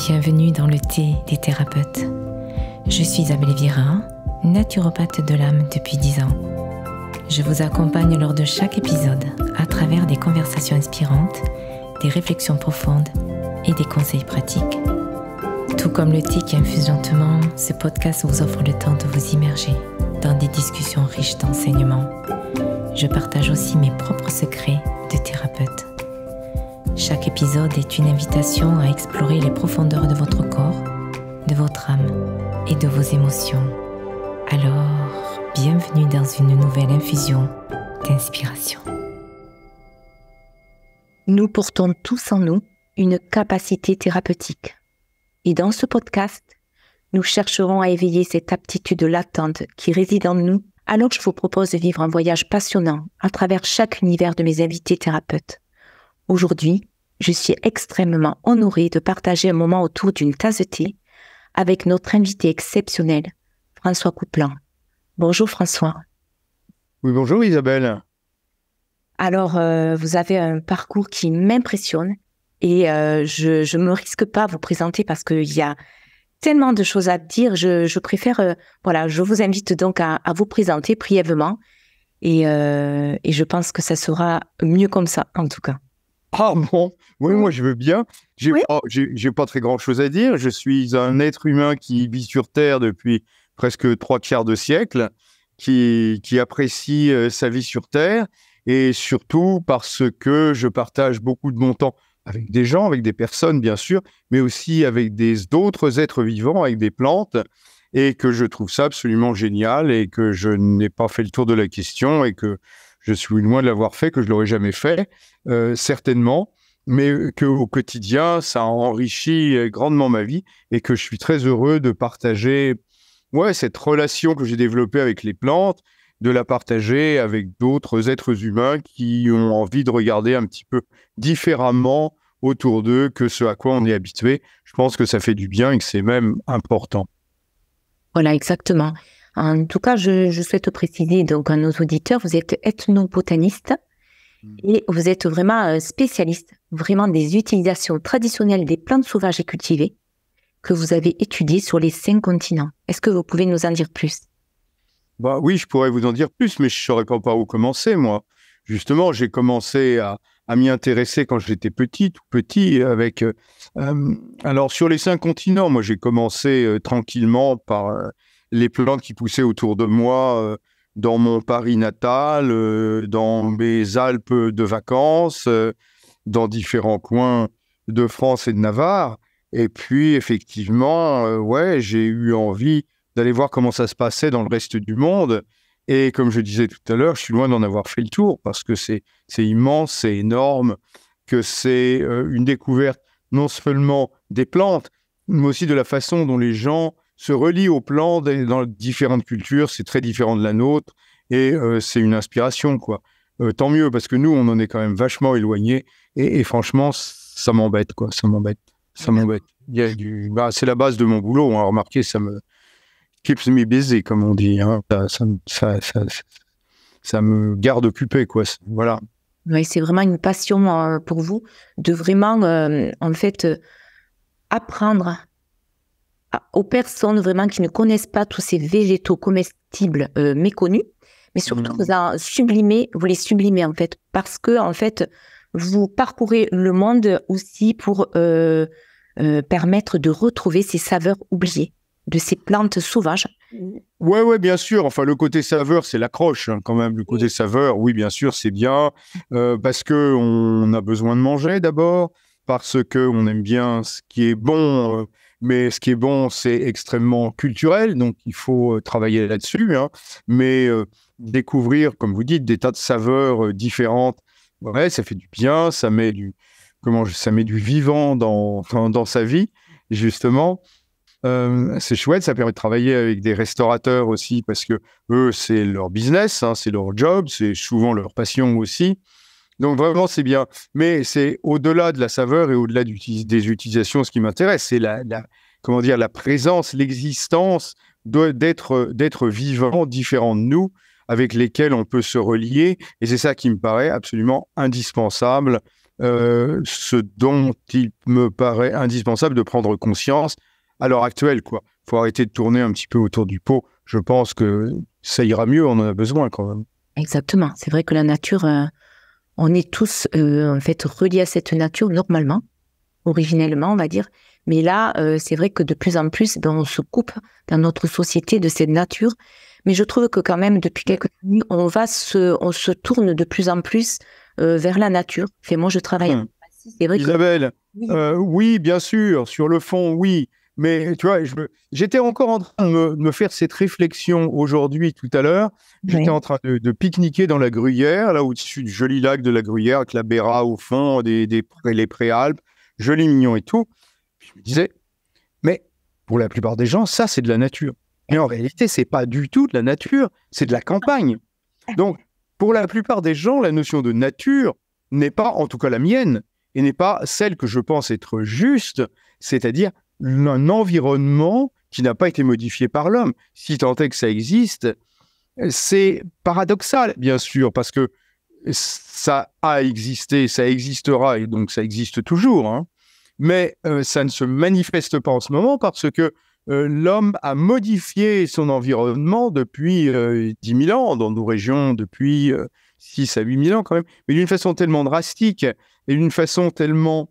Bienvenue dans le thé des thérapeutes. Je suis Isabelle Vira, naturopathe de l'âme depuis 10 ans. Je vous accompagne lors de chaque épisode à travers des conversations inspirantes, des réflexions profondes et des conseils pratiques. Tout comme le thé qui infuse lentement, ce podcast vous offre le temps de vous immerger dans des discussions riches d'enseignements. Je partage aussi mes propres secrets de thérapeute. Chaque épisode est une invitation à explorer les profondeurs de votre corps, de votre âme et de vos émotions. Alors, bienvenue dans une nouvelle infusion d'inspiration. Nous portons tous en nous une capacité thérapeutique. Et dans ce podcast, nous chercherons à éveiller cette aptitude latente qui réside en nous. Alors je vous propose de vivre un voyage passionnant à travers chaque univers de mes invités thérapeutes. Aujourd'hui, je suis extrêmement honorée de partager un moment autour d'une tasse de thé avec notre invité exceptionnel, François Coupland. Bonjour François. Oui, bonjour Isabelle. Alors, vous avez un parcours qui m'impressionne et je ne me risque pas à vous présenter parce qu'il y a tellement de choses à dire. Je préfère, je vous invite donc à vous présenter brièvement et je pense que ça sera mieux comme ça, en tout cas. Ah bon, oui, moi je veux bien. J'ai pas très grand chose à dire. Je suis un être humain qui vit sur Terre depuis presque 3/4 de siècle, qui apprécie sa vie sur Terre, et surtout parce que je partage beaucoup de mon temps avec des gens, avec des personnes bien sûr, mais aussi avec d'autres êtres vivants, avec des plantes, et que je trouve ça absolument génial, et que je n'ai pas fait le tour de la question, et que je suis loin de l'avoir fait, que je ne l'aurais jamais fait, certainement, mais qu'au quotidien, ça enrichit grandement ma vie, et que je suis très heureux de partager cette relation que j'ai développée avec les plantes, de la partager avec d'autres êtres humains qui ont envie de regarder un petit peu différemment autour d'eux que ce à quoi on est habitué. Je pense que ça fait du bien et que c'est même important. Voilà, exactement. En tout cas, je souhaite préciser donc à nos auditeurs, vous êtes ethnobotaniste et vous êtes vraiment spécialiste vraiment des utilisations traditionnelles des plantes sauvages et cultivées que vous avez étudiées sur les 5 continents. Est-ce que vous pouvez nous en dire plus ? Bah oui, je pourrais vous en dire plus, mais je ne saurais pas par où commencer, moi. Justement, j'ai commencé à m'y intéresser quand j'étais tout petit, avec... alors, sur les 5 continents, moi, j'ai commencé tranquillement par les plantes qui poussaient autour de moi, dans mon Paris natal, dans mes Alpes de vacances, dans différents coins de France et de Navarre. Et puis, effectivement, j'ai eu envie d'aller voir comment ça se passait dans le reste du monde. Et comme je disais tout à l'heure, je suis loin d'en avoir fait le tour parce que c'est immense, c'est énorme, que c'est une découverte non seulement des plantes, mais aussi de la façon dont les gens se relient aux plantes dans différentes cultures. C'est très différent de la nôtre et c'est une inspiration, quoi. Tant mieux, parce que nous, on en est quand même vachement éloignés et franchement, ça m'embête, quoi. Ça m'embête. Il y a c'est la base de mon boulot. On a remarqué, ça me keeps me busy, comme on dit. Hein. Ça me garde occupé, quoi. Voilà. Oui, c'est vraiment une passion pour vous de vraiment, apprendre aux personnes vraiment qui ne connaissent pas tous ces végétaux comestibles méconnus, mais surtout vous les sublimez en fait, parce que en fait vous parcourez le monde aussi pour permettre de retrouver ces saveurs oubliées de ces plantes sauvages. Ouais, bien sûr. Enfin, le côté saveur, c'est l'accroche, hein, quand même. Le côté saveur, oui, bien sûr, c'est bien, parce que on a besoin de manger d'abord, parce que on aime bien ce qui est bon. Mais ce qui est bon, c'est extrêmement culturel, donc il faut travailler là-dessus. Hein. Mais découvrir, comme vous dites, des tas de saveurs différentes, ça fait du bien, ça met du vivant dans sa vie, justement. C'est chouette, ça permet de travailler avec des restaurateurs aussi, parce que eux, c'est leur business, hein, c'est leur job, c'est souvent leur passion aussi. Donc vraiment, c'est bien. Mais c'est au-delà de la saveur et au-delà des utilisations, ce qui m'intéresse, c'est la présence, l'existence d'êtres vivants, différents de nous, avec lesquels on peut se relier. Et c'est ça qui me paraît absolument indispensable ce dont il me paraît indispensable de prendre conscience à l'heure actuelle, quoi. Faut arrêter de tourner un petit peu autour du pot. Je pense que ça ira mieux, on en a besoin quand même. Exactement. C'est vrai que la nature, on est tous en fait reliés à cette nature normalement, originellement, on va dire. Mais là, c'est vrai que de plus en plus, on se coupe dans notre société de cette nature. Mais je trouve que quand même, depuis quelques années, on se tourne de plus en plus vers la nature. Moi, je travaille. C'est vrai Isabelle, oui, bien sûr, sur le fond, oui. Mais tu vois, j'étais encore en train de me faire cette réflexion aujourd'hui, tout à l'heure. J'étais en train de pique-niquer dans la Gruyère, là au-dessus du joli lac de la Gruyère, avec la Béra au fond, les préalpes, joli mignon et tout. Je me disais, mais pour la plupart des gens, ça, c'est de la nature. Mais en réalité, c'est pas du tout de la nature, c'est de la campagne. Donc, pour la plupart des gens, la notion de nature n'est pas, en tout cas la mienne, et n'est pas celle que je pense être juste, c'est-à-dire un environnement qui n'a pas été modifié par l'homme. Si tant est que ça existe, c'est paradoxal, bien sûr, parce que ça a existé, ça existera, et donc ça existe toujours, hein. Mais ça ne se manifeste pas en ce moment parce que l'homme a modifié son environnement depuis 10 000 ans, dans nos régions depuis 6 à 8 000 ans quand même, mais d'une façon tellement drastique et d'une façon tellement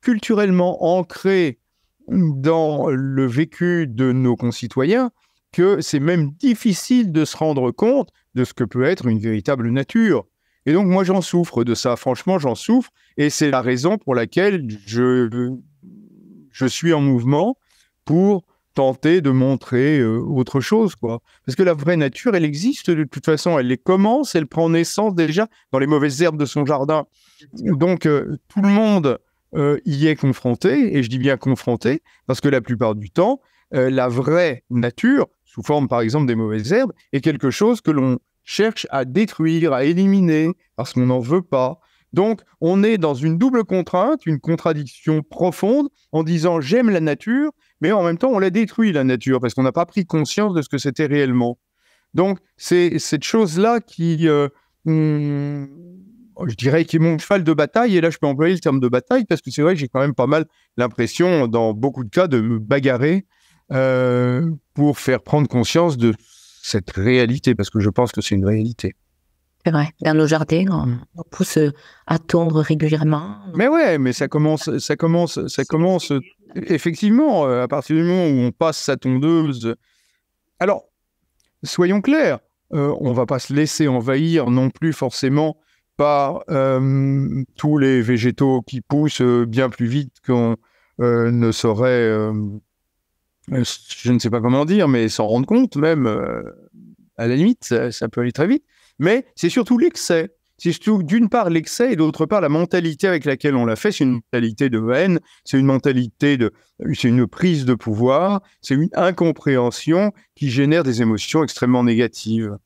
culturellement ancrée dans le vécu de nos concitoyens que c'est même difficile de se rendre compte de ce que peut être une véritable nature. Et donc, moi, j'en souffre de ça. Franchement, j'en souffre. Et c'est la raison pour laquelle je suis en mouvement pour tenter de montrer autre chose, quoi. Parce que la vraie nature, elle existe de toute façon. Elle commence, elle prend naissance déjà dans les mauvaises herbes de son jardin. Donc, tout le monde y est confronté, et je dis bien confronté, parce que la plupart du temps, la vraie nature, sous forme par exemple des mauvaises herbes, est quelque chose que l'on cherche à détruire, à éliminer, parce qu'on n'en veut pas. Donc, on est dans une double contrainte, une contradiction profonde, en disant « j'aime la nature », mais en même temps, on la détruit, la nature, parce qu'on n'a pas pris conscience de ce que c'était réellement. Donc, c'est cette chose-là qui... je dirais qu'il est mon cheval de bataille, et là je peux employer le terme de bataille, parce que c'est vrai que j'ai quand même pas mal l'impression, dans beaucoup de cas, de me bagarrer pour faire prendre conscience de cette réalité, parce que je pense que c'est une réalité. C'est vrai, dans nos jardins, on pousse à tondre régulièrement. Mais ouais, mais ça commence effectivement, à partir du moment où on passe sa tondeuse. Alors, soyons clairs, on ne va pas se laisser envahir non plus forcément par tous les végétaux qui poussent bien plus vite qu'on ne saurait, je ne sais pas comment dire, mais s'en rendre compte même, à la limite, ça peut aller très vite. Mais c'est surtout l'excès. C'est surtout d'une part l'excès et d'autre part la mentalité avec laquelle on l'a fait. C'est une mentalité de haine, c'est une prise de pouvoir, c'est une incompréhension qui génère des émotions extrêmement négatives.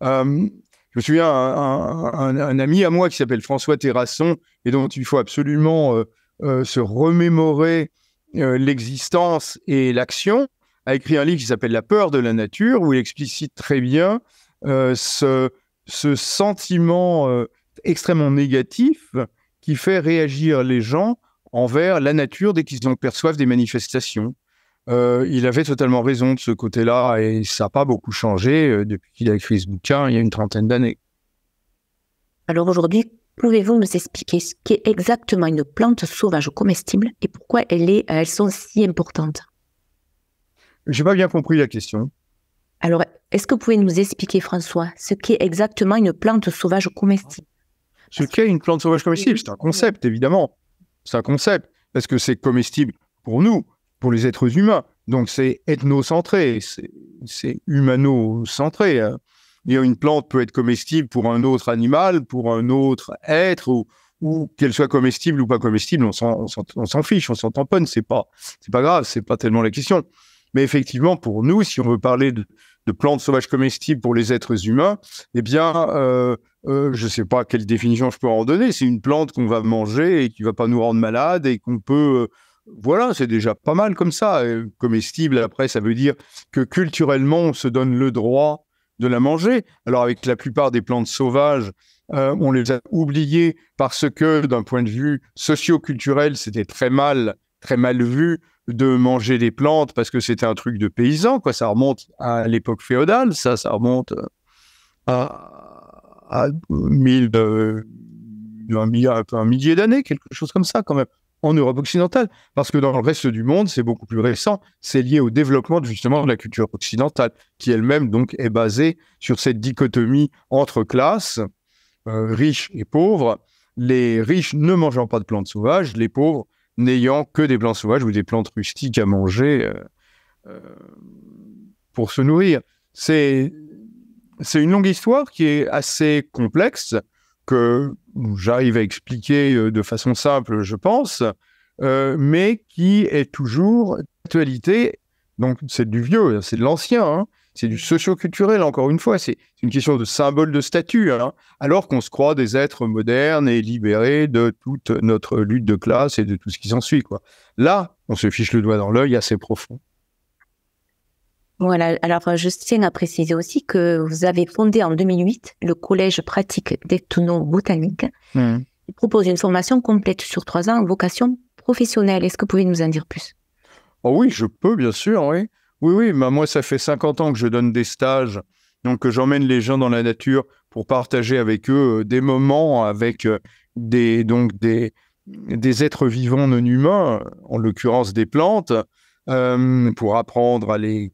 Je me souviens un ami à moi qui s'appelle François Terrasson et dont il faut absolument se remémorer l'existence et l'action, a écrit un livre qui s'appelle La peur de la nature, où il explicite très bien ce sentiment extrêmement négatif qui fait réagir les gens envers la nature dès qu'ils en perçoivent des manifestations. Il avait totalement raison de ce côté-là, et ça n'a pas beaucoup changé depuis qu'il a écrit ce bouquin il y a une trentaine d'années. Alors aujourd'hui, pouvez-vous nous expliquer ce qu'est exactement une plante sauvage comestible et pourquoi elles sont si importantes? Je n'ai pas bien compris la question. Alors, est-ce que vous pouvez nous expliquer, François, ce qu'est exactement une plante sauvage comestible? Ce qu'est une plante sauvage comestible, c'est un concept, évidemment. C'est un concept, parce que c'est comestible pour nous, pour les êtres humains. Donc, c'est ethnocentré, c'est humano-centré. Et une plante peut être comestible pour un autre animal, pour un autre être, ou qu'elle soit comestible ou pas comestible, on s'en fiche, on s'en tamponne, c'est pas grave, c'est pas tellement la question. Mais effectivement, pour nous, si on veut parler de plantes sauvages comestibles pour les êtres humains, eh bien, je ne sais pas quelle définition je peux en donner. C'est une plante qu'on va manger et qui ne va pas nous rendre malades et qu'on peut... voilà, c'est déjà pas mal comme ça. Comestible, après, ça veut dire que culturellement, on se donne le droit de la manger. Alors, avec la plupart des plantes sauvages, on les a oubliés parce que d'un point de vue socio-culturel, c'était très mal vu de manger des plantes parce que c'était un truc de paysan, quoi. Ça remonte à l'époque féodale, ça remonte à un millier d'années, quelque chose comme ça quand même, en Europe occidentale, parce que dans le reste du monde, c'est beaucoup plus récent, c'est lié au développement justement de la culture occidentale, qui elle-même donc est basée sur cette dichotomie entre classes, riches et pauvres, les riches ne mangeant pas de plantes sauvages, les pauvres n'ayant que des plantes sauvages ou des plantes rustiques à manger pour se nourrir. C'est une longue histoire qui est assez complexe, que j'arrive à expliquer de façon simple, je pense, mais qui est toujours d'actualité. Donc, c'est du vieux, c'est de l'ancien, hein. C'est du socio-culturel, encore une fois. C'est une question de symbole de statut, hein, alors qu'on se croit des êtres modernes et libérés de toute notre lutte de classe et de tout ce qui s'ensuit, quoi. Là, on se fiche le doigt dans l'œil assez profond. Voilà, alors je tiens à préciser aussi que vous avez fondé en 2008 le Collège pratique d'ethnobotanique. Il propose une formation complète sur 3 ans, vocation professionnelle. Est-ce que vous pouvez nous en dire plus? Oh oui, je peux, bien sûr, oui. Oui, moi, ça fait 50 ans que je donne des stages, donc que j'emmène les gens dans la nature pour partager avec eux des moments avec des êtres vivants non humains, en l'occurrence des plantes, pour apprendre à les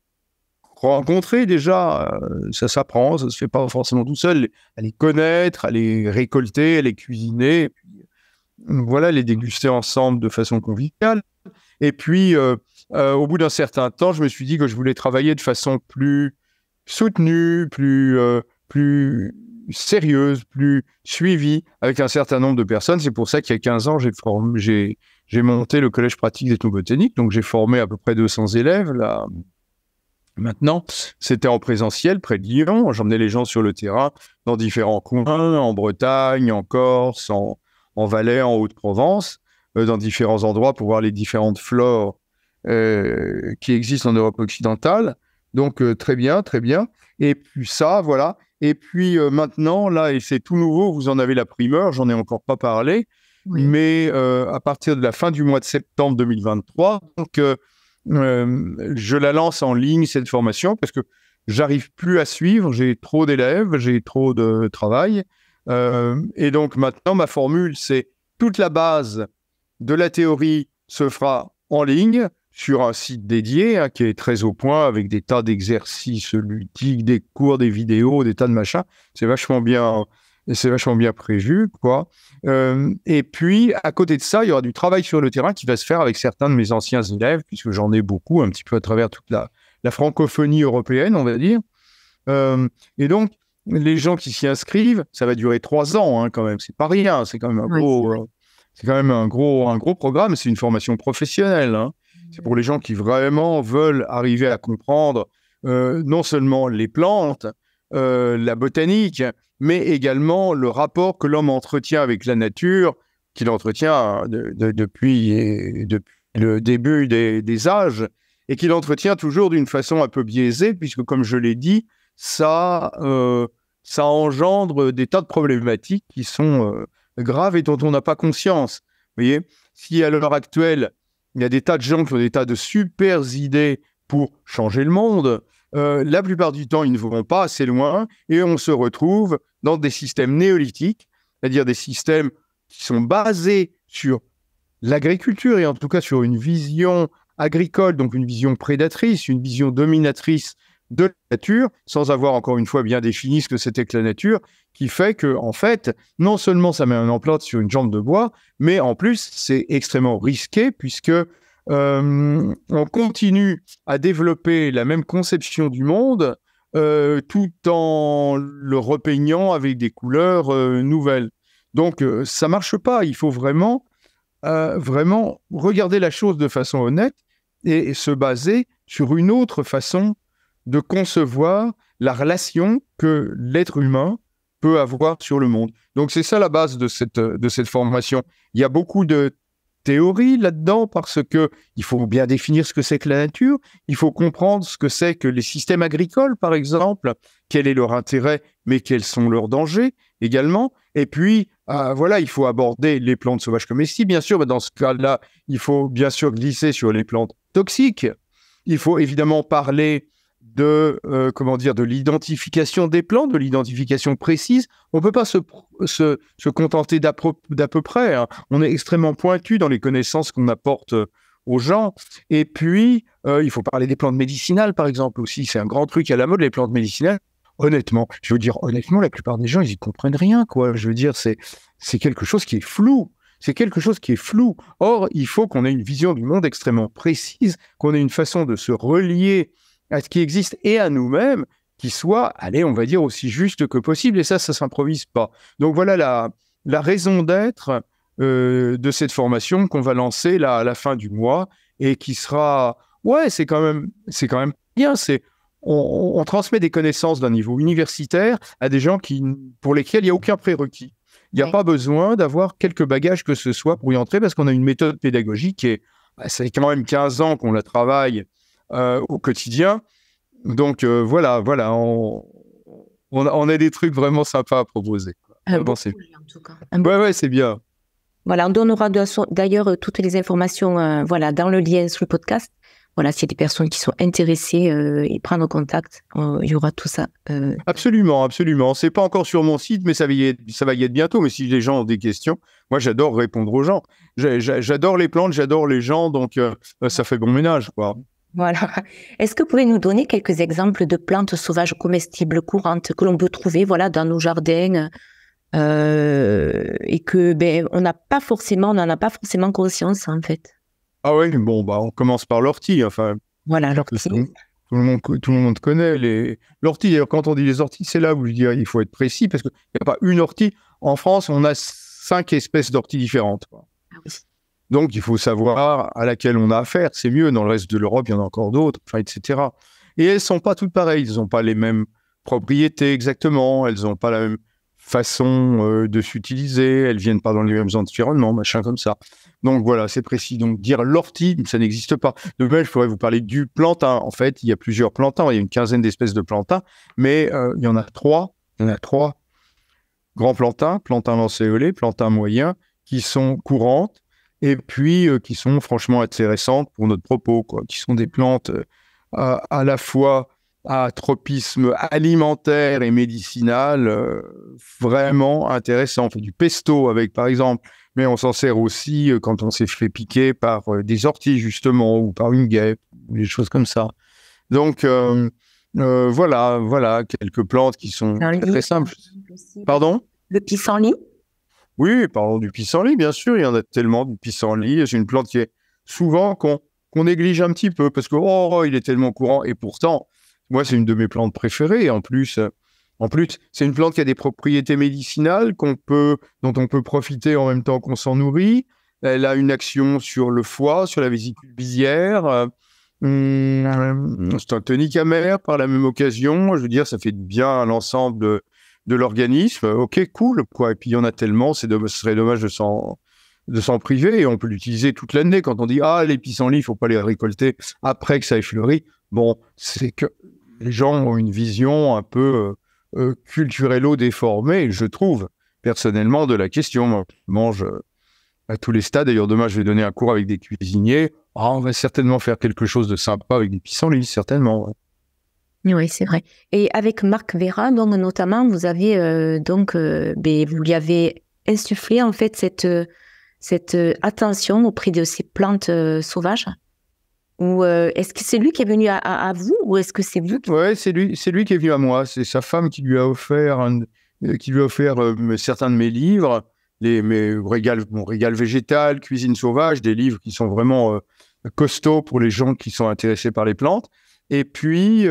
rencontrer déjà. Ça s'apprend, ça se fait pas forcément tout seul, à les connaître, à les récolter, à les cuisiner, et puis, voilà, les déguster ensemble de façon conviviale. Et puis, au bout d'un certain temps, je me suis dit que je voulais travailler de façon plus soutenue, plus sérieuse, plus suivie, avec un certain nombre de personnes. C'est pour ça qu'il y a 15 ans, j'ai monté le Collège pratique d'ethnobotanique. Donc, j'ai formé à peu près 200 élèves. Là, maintenant, c'était en présentiel, près de Lyon. J'emmenais les gens sur le terrain, dans différents coins, en Bretagne, en Corse, en Valais, en Haute-Provence, dans différents endroits pour voir les différentes flores qui existent en Europe occidentale. Donc, très bien, très bien. Et puis ça, voilà. Et puis maintenant, là, et c'est tout nouveau, vous en avez la primeur, j'en ai encore pas parlé, oui. Mais à partir de la fin du mois de septembre 2023, donc, je la lance en ligne, cette formation, parce que j'arrive plus à suivre, j'ai trop d'élèves, j'ai trop de travail. Et donc maintenant, ma formule, c'est toute la base de la théorie se fera en ligne sur un site dédié, hein, qui est très au point, avec des tas d'exercices ludiques, des cours, des vidéos, des tas de machins. C'est vachement bien prévu, quoi. Et puis, à côté de ça, il y aura du travail sur le terrain qui va se faire avec certains de mes anciens élèves, puisque j'en ai beaucoup, un petit peu à travers toute la francophonie européenne, on va dire. Et donc, les gens qui s'y inscrivent, ça va durer 3 ans, hein, quand même. C'est pas rien, c'est quand même un gros programme. C'est une formation professionnelle, hein. C'est pour les gens qui vraiment veulent arriver à comprendre non seulement les plantes, la botanique, mais également le rapport que l'homme entretient avec la nature, qu'il entretient depuis le début des âges, et qu'il entretient toujours d'une façon un peu biaisée, puisque, comme je l'ai dit, ça engendre des tas de problématiques qui sont graves et dont on n'a pas conscience. Vous voyez, si à l'heure actuelle, il y a des tas de gens qui ont des tas de super idées pour changer le monde, la plupart du temps, ils ne vont pas assez loin et on se retrouve dans des systèmes néolithiques, c'est-à-dire des systèmes qui sont basés sur l'agriculture et en tout cas sur une vision agricole, donc une vision prédatrice, une vision dominatrice de la nature, sans avoir encore une fois bien défini ce que c'était que la nature, qui fait que, en fait, non seulement ça met un emplâtre sur une jambe de bois, mais en plus, c'est extrêmement risqué puisque on continue à développer la même conception du monde tout en le repeignant avec des couleurs nouvelles. Donc, ça marche pas. Il faut vraiment regarder la chose de façon honnête et se baser sur une autre façon de concevoir la relation que l'être humain peut avoir sur le monde. Donc, c'est ça la base de cette formation. Il y a beaucoup de théorie là-dedans parce qu'il faut bien définir ce que c'est que la nature, il faut comprendre ce que c'est que les systèmes agricoles, par exemple, quel est leur intérêt, mais quels sont leurs dangers, également. Et puis, voilà, il faut aborder les plantes sauvages comestibles, bien sûr. Mais dans ce cas-là, il faut bien sûr glisser sur les plantes toxiques. Il faut évidemment parler de l'identification des plantes, de l'identification précise. On ne peut pas se contenter d'à peu près, hein. On est extrêmement pointu dans les connaissances qu'on apporte aux gens. Et puis, il faut parler des plantes médicinales, par exemple, aussi. C'est un grand truc à la mode, les plantes médicinales. Honnêtement, la plupart des gens, ils n'y comprennent rien, quoi. Je veux dire, c'est quelque chose qui est flou. C'est quelque chose qui est flou. Or, il faut qu'on ait une vision du monde extrêmement précise, qu'on ait une façon de se relier à ce qui existe et à nous-mêmes qui soit, allez, on va dire, aussi juste que possible. Et ça s'improvise pas. Donc voilà la raison d'être de cette formation qu'on va lancer là, à la fin du mois et qui sera... Ouais, c'est quand même bien. On transmet des connaissances d'un niveau universitaire à des gens pour lesquels il n'y a aucun prérequis. Il n'y a pas besoin d'avoir quelques bagages que ce soit pour y entrer parce qu'on a une méthode pédagogique ça fait quand même 15 ans qu'on la travaille au quotidien. Donc voilà, on a des trucs vraiment sympas à proposer. En tout cas. Ouais, c'est bien. Voilà, on donnera d'ailleurs toutes les informations dans le lien sur le podcast. Voilà, s'il y a des personnes qui sont intéressées et prendre contact, il y aura tout ça. Absolument. C'est pas encore sur mon site, mais ça va y être bientôt. Mais si les gens ont des questions, moi j'adore répondre aux gens. J'adore les plantes, j'adore les gens, donc ça fait bon ménage, quoi. Voilà. Est-ce que vous pouvez nous donner quelques exemples de plantes sauvages comestibles courantes que l'on peut trouver, dans nos jardins et que on n'en a pas forcément conscience en fait. Ah ouais, bon, on commence par l'ortie. Enfin, voilà, l'ortie. Tout le monde connaît l'ortie. D'ailleurs, quand on dit les orties, c'est là où je dirais il faut être précis parce qu'il n'y a pas une ortie. En France, on a 5 espèces d'orties différentes. Ah oui. Donc, il faut savoir à laquelle on a affaire. C'est mieux. Dans le reste de l'Europe, il y en a encore d'autres, etc. Et elles ne sont pas toutes pareilles. Elles n'ont pas les mêmes propriétés exactement. Elles n'ont pas la même façon de s'utiliser. Elles ne viennent pas dans les mêmes environnements, machin comme ça. Donc voilà, c'est précis. Donc dire l'ortie, ça n'existe pas. De même, je pourrais vous parler du plantain. En fait, il y a plusieurs plantains. Il y a une quinzaine d'espèces de plantains, mais il y en a 3. Il y en a 3 grands plantains, plantain lancéolé, plantain moyen, qui sont courantes et puis qui sont franchement intéressantes pour notre propos, quoi. Qui sont des plantes à la fois à tropisme alimentaire et médicinal vraiment intéressant. On fait du pesto avec, par exemple, mais on s'en sert aussi quand on s'est fait piquer par des orties, justement, ou par une guêpe, ou des choses comme ça. Donc, voilà, quelques plantes qui sont très simples. Pardon ? Le pissenlit ? Oui, parlons du pissenlit, bien sûr. Il y en a tellement du pissenlit. C'est une plante qui est souvent qu'on néglige un petit peu parce que il est tellement courant. Et pourtant, moi, c'est une de mes plantes préférées. En plus, c'est une plante qui a des propriétés médicinales dont on peut profiter en même temps qu'on s'en nourrit. Elle a une action sur le foie, sur la vésicule biliaire. C'est un tonique amer par la même occasion. Je veux dire, ça fait du bien à l'ensemble de l'organisme. Ok, cool, quoi. Et puis, il y en a tellement, ce serait dommage de s'en priver. Et on peut l'utiliser toute l'année. Quand on dit, les pissenlits, il ne faut pas les récolter après que ça ait fleuri. Bon, c'est que les gens ont une vision un peu culturello-déformée, je trouve, personnellement, de la question. Moi, je mange à tous les stades. D'ailleurs, demain, je vais donner un cours avec des cuisiniers. On va certainement faire quelque chose de sympa avec des pissenlits, certainement. Ouais. Oui, c'est vrai. Et avec Marc Vera, donc, notamment, vous avez vous lui avez insufflé en fait cette attention auprès de ces plantes sauvages. Ou est-ce que c'est lui qui est venu à vous ou est-ce que c'est vous qui... Ouais, c'est lui qui est venu à moi. C'est sa femme qui lui a offert certains de mes livres, mon régal végétal, cuisine sauvage, des livres qui sont vraiment costauds pour les gens qui sont intéressés par les plantes. Et puis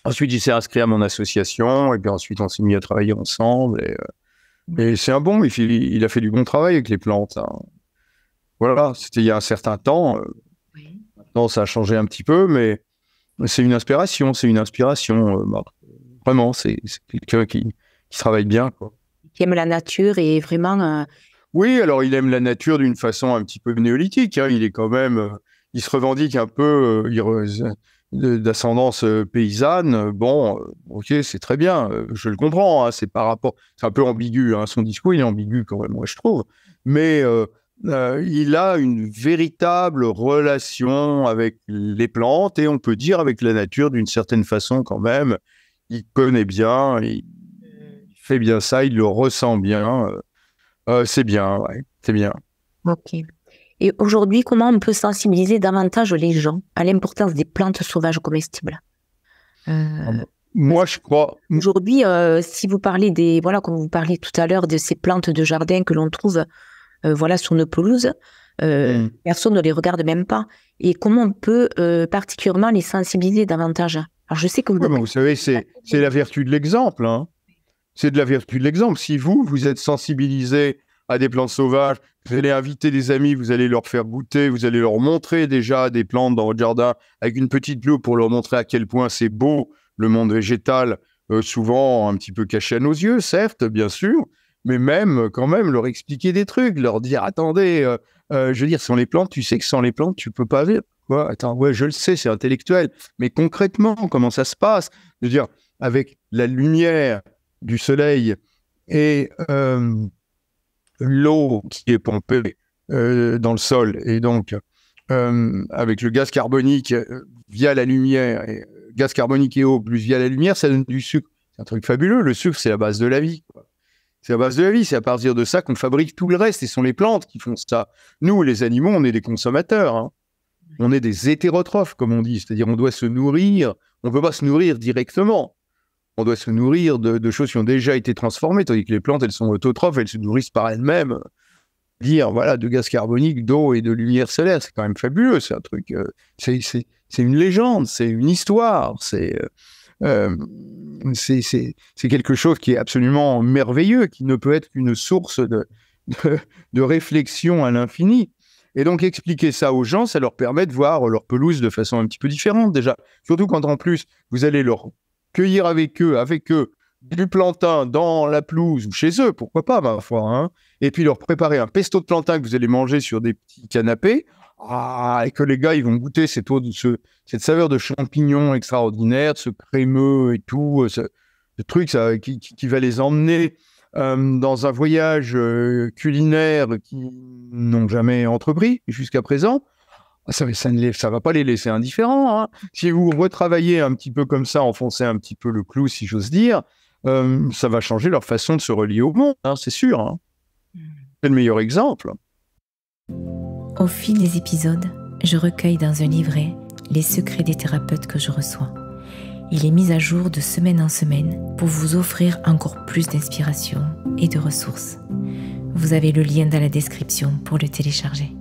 ensuite il s'est inscrit à mon association et puis ensuite on s'est mis à travailler ensemble et c'est un bon. Il a fait du bon travail avec les plantes. Hein. Voilà, c'était il y a un certain temps. Oui. Maintenant, ça a changé un petit peu, mais c'est une inspiration. Vraiment, c'est quelqu'un qui travaille bien, quoi. Qui aime la nature et vraiment... Oui, alors il aime la nature d'une façon un petit peu néolithique. Hein. Il est quand même... il se revendique un peu... d'ascendance paysanne, bon, ok, c'est très bien, je le comprends, hein, c'est par rapport, c'est un peu ambigu, hein, son discours il est ambigu quand même, moi je trouve, mais il a une véritable relation avec les plantes et on peut dire avec la nature d'une certaine façon quand même. Il connaît bien, il fait bien ça, il le ressent bien. C'est bien, ouais, c'est bien. Ok. Et aujourd'hui, comment on peut sensibiliser davantage les gens à l'importance des plantes sauvages comestibles? Moi, je crois. Aujourd'hui, si vous parlez voilà, comme vous parliez tout à l'heure de ces plantes de jardin que l'on trouve, voilà, sur nos pelouses, personne ne les regarde même pas. Et comment on peut particulièrement les sensibiliser davantage? Alors, je sais que vous savez, c'est la vertu de l'exemple, hein. C'est de la vertu de l'exemple. Si vous êtes sensibilisé à des plantes sauvages, vous allez inviter des amis, vous allez leur faire goûter, vous allez leur montrer déjà des plantes dans votre jardin avec une petite loupe pour leur montrer à quel point c'est beau le monde végétal, souvent un petit peu caché à nos yeux, certes, bien sûr, mais même quand même leur expliquer des trucs, leur dire attendez, je veux dire, sans les plantes, tu sais que sans les plantes, tu peux pas vivre. Quoi? Attends, ouais, je le sais, c'est intellectuel, mais concrètement, comment ça se passe? Je veux dire, avec la lumière du soleil et l'eau qui est pompée dans le sol, et donc avec le gaz carbonique via la lumière, et, gaz carbonique et eau plus via la lumière, ça donne du sucre. C'est un truc fabuleux. Le sucre, c'est la base de la vie, quoi. C'est la base de la vie. C'est à partir de ça qu'on fabrique tout le reste, et ce sont les plantes qui font ça. Nous, les animaux, on est des consommateurs, hein. On est des hétérotrophes, comme on dit. C'est-à-dire, on doit se nourrir. On ne peut pas se nourrir directement. On doit se nourrir de choses qui ont déjà été transformées, tandis que les plantes, elles sont autotrophes, elles se nourrissent par elles-mêmes. Dire, voilà, de gaz carbonique, d'eau et de lumière solaire, c'est quand même fabuleux, c'est un truc, c'est une légende, c'est une histoire, c'est quelque chose qui est absolument merveilleux, qui ne peut être qu'une source de réflexion à l'infini. Et donc, expliquer ça aux gens, ça leur permet de voir leur pelouse de façon un petit peu différente, déjà. Surtout quand, en plus, vous allez leur cueillir avec eux, du plantain dans la pelouse ou chez eux, pourquoi pas, ma foi, hein, et puis leur préparer un pesto de plantain que vous allez manger sur des petits canapés, et que les gars, ils vont goûter cette saveur de champignons extraordinaire, ce crémeux et tout, ce truc ça, qui va les emmener dans un voyage culinaire qu'ils n'ont jamais entrepris jusqu'à présent. Ça va pas les laisser indifférents, hein. Si vous retravaillez un petit peu comme ça, enfoncez un petit peu le clou, si j'ose dire, ça va changer leur façon de se relier au monde, hein, c'est sûr, hein. C'est le meilleur exemple. Au fil des épisodes, je recueille dans un livret les secrets des thérapeutes que je reçois. Il est mis à jour de semaine en semaine pour vous offrir encore plus d'inspiration et de ressources. Vous avez le lien dans la description pour le télécharger.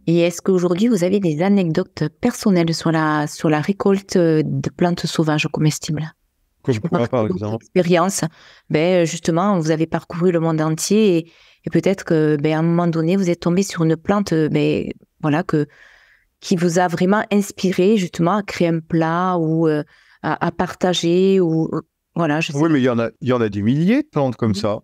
Et est-ce qu'aujourd'hui, vous avez des anecdotes personnelles sur la récolte de plantes sauvages comestibles? Par exemple. Expérience, justement, vous avez parcouru le monde entier et peut-être que, à un moment donné, vous êtes tombé sur une plante, voilà, qui vous a vraiment inspiré justement à créer un plat ou à partager ou voilà. Je sais. Oui, mais il y en a des milliers de plantes comme ça.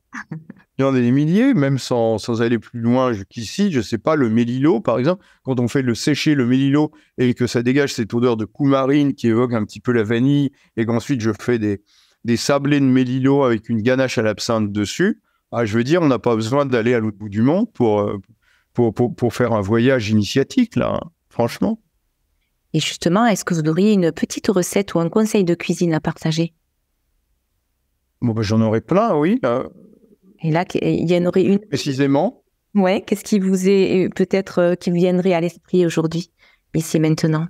Il y en a des milliers, même sans aller plus loin qu'ici. Je sais pas, le mélilo, par exemple, quand on fait sécher le mélilo et que ça dégage cette odeur de coumarine qui évoque un petit peu la vanille, et qu'ensuite je fais des sablés de mélilo avec une ganache à l'absinthe dessus, je veux dire, on n'a pas besoin d'aller à l'autre bout du monde pour faire un voyage initiatique, là, hein, franchement. Et justement, est-ce que vous auriez une petite recette ou un conseil de cuisine à partager? Bon, j'en aurais plein, oui. Et là, il y en aurait une. Précisément. Ouais, qu'est-ce qui vous est peut-être qui viendrait à l'esprit aujourd'hui, ici et maintenant?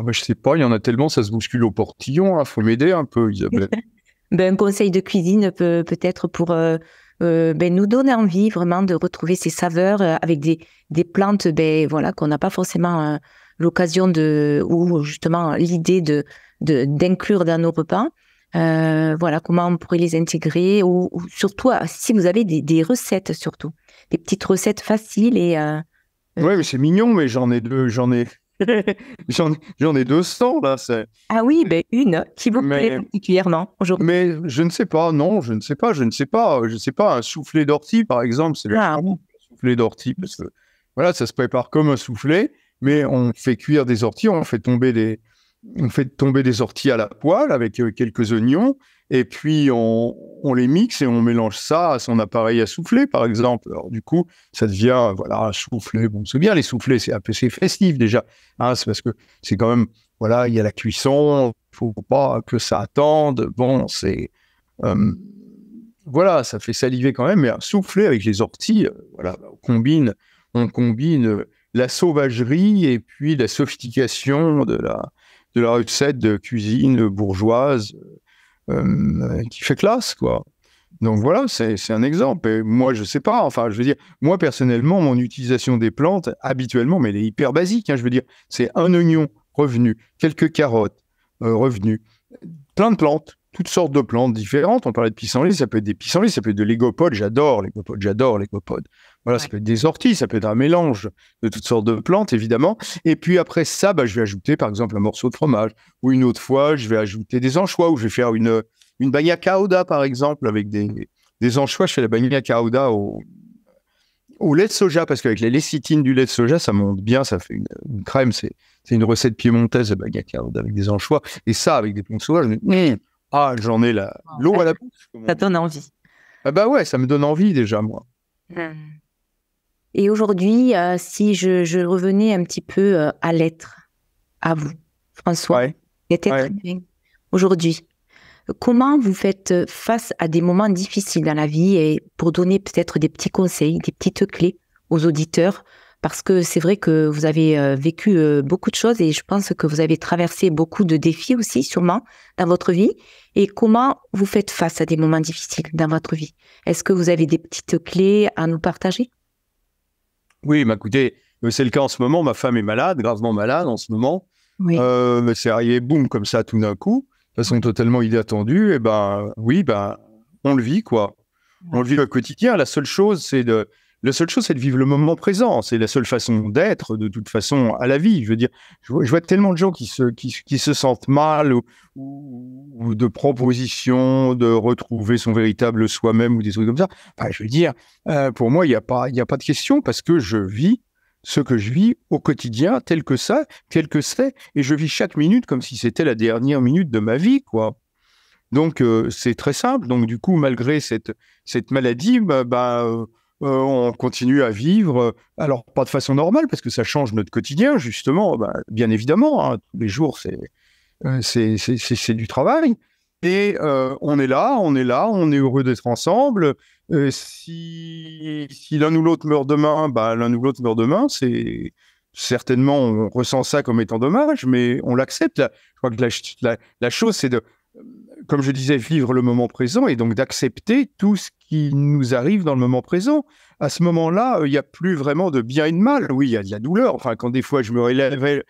Je sais pas, il y en a tellement, ça se bouscule au portillon. Faut m'aider un peu, Isabelle. Un conseil de cuisine peut-être pour nous donner envie vraiment de retrouver ces saveurs avec des plantes voilà, qu'on n'a pas forcément l'occasion ou justement l'idée d'inclure dans nos repas. Voilà, comment on pourrait les intégrer ou surtout si vous avez des recettes, surtout des petites recettes faciles Oui, mais c'est mignon, mais j'en ai 200 là. Ah oui, une qui vous plaît particulièrement aujourd'hui. Mais je ne sais pas, non, je ne sais pas, un soufflé d'ortie par exemple, c'est le soufflé d'ortie parce que Voilà, ça se prépare comme un soufflé, mais on fait cuire des orties, on fait tomber des orties à la poêle avec quelques oignons, et puis on les mixe et on mélange ça à son appareil à souffler, par exemple. Alors du coup, ça devient, voilà, un soufflé. Bon, c'est bien les soufflés, c'est un peu festif déjà. Hein, c'est parce que c'est quand même, voilà, il y a la cuisson, il faut pas que ça attende. Bon, voilà, ça fait saliver quand même, mais un soufflé avec les orties, voilà, on combine la sauvagerie et puis la sophistication de la recette de cuisine bourgeoise qui fait classe, quoi. Donc voilà, c'est un exemple. Et moi, je sais pas, enfin, je veux dire, moi, personnellement, mon utilisation des plantes, habituellement, mais elle est hyper basique, hein, je veux dire, c'est un oignon, revenu, quelques carottes, revenu, plein de plantes, toutes sortes de plantes différentes. On parlait de pissenlits, ça peut être des pissenlits, ça peut être de l'égopodes, j'adore l'égopodes. Voilà, ça peut être des orties, ça peut être un mélange de toutes sortes de plantes, évidemment. Et puis après ça, je vais ajouter, par exemple, un morceau de fromage. Ou une autre fois, je vais ajouter des anchois, ou je vais faire une bagna cauda, par exemple, avec des anchois. Je fais la bagna cauda au lait de soja, parce qu'avec les lécithines du lait de soja, ça monte bien, ça fait une crème. C'est une recette piémontaise de bagna cauda avec des anchois. Et ça, avec des plombs sauvages, j'en ai l'eau à la bouche. Ça donne envie. Ah bah ouais, ça me donne envie déjà, moi. Et aujourd'hui, si je revenais un petit peu à l'être, à vous, François, l'être humain, aujourd'hui, comment vous faites face à des moments difficiles dans la vie et pour donner peut-être des petits conseils, des petites clés aux auditeurs, parce que c'est vrai que vous avez vécu beaucoup de choses et je pense que vous avez traversé beaucoup de défis aussi, sûrement, dans votre vie. Et comment vous faites face à des moments difficiles dans votre vie? Est-ce que vous avez des petites clés à nous partager? Oui, écoutez, c'est le cas en ce moment. Ma femme est malade, gravement malade en ce moment. Oui. C'est arrivé, boum, comme ça, tout d'un coup, de façon totalement inattendue. Et on le vit, quoi. On le vit au quotidien. La seule chose, c'est de vivre le moment présent. C'est la seule façon d'être, de toute façon, à la vie. Je veux dire, je vois tellement de gens qui se sentent mal ou de propositions de retrouver son véritable soi-même ou des trucs comme ça. Enfin, je veux dire, pour moi, il n'y a pas de question parce que je vis ce que je vis au quotidien tel que c'est, et je vis chaque minute comme si c'était la dernière minute de ma vie, quoi. Donc, c'est très simple. Donc, du coup, malgré cette maladie, on continue à vivre, alors pas de façon normale, parce que ça change notre quotidien, justement, bien évidemment, hein, tous les jours, c'est du travail. Et on est là, on est heureux d'être ensemble. Si l'un ou l'autre meurt demain, l'un ou l'autre meurt demain, c'est certainement, on ressent ça comme étant dommage, mais on l'accepte. Je crois que la chose, c'est de, comme je disais, vivre le moment présent et donc d'accepter tout ce qui nous arrive dans le moment présent. À ce moment-là, il n'y a plus vraiment de bien et de mal. Oui, il y a de la douleur. Enfin, quand des fois je me réveille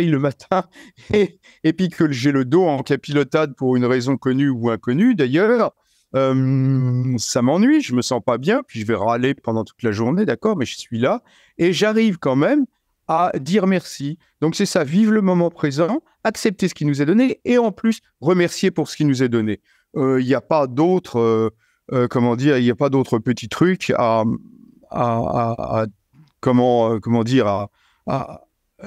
le matin et puis que j'ai le dos en capilotade pour une raison connue ou inconnue, d'ailleurs, ça m'ennuie, je me sens pas bien, puis je vais râler pendant toute la journée, d'accord, mais je suis là et j'arrive quand même à dire merci. Donc c'est ça, vivre le moment présent, accepter ce qui nous est donné et en plus remercier pour ce qui nous est donné. Il n'y a pas d'autres, il n'y a pas d'autres petits trucs à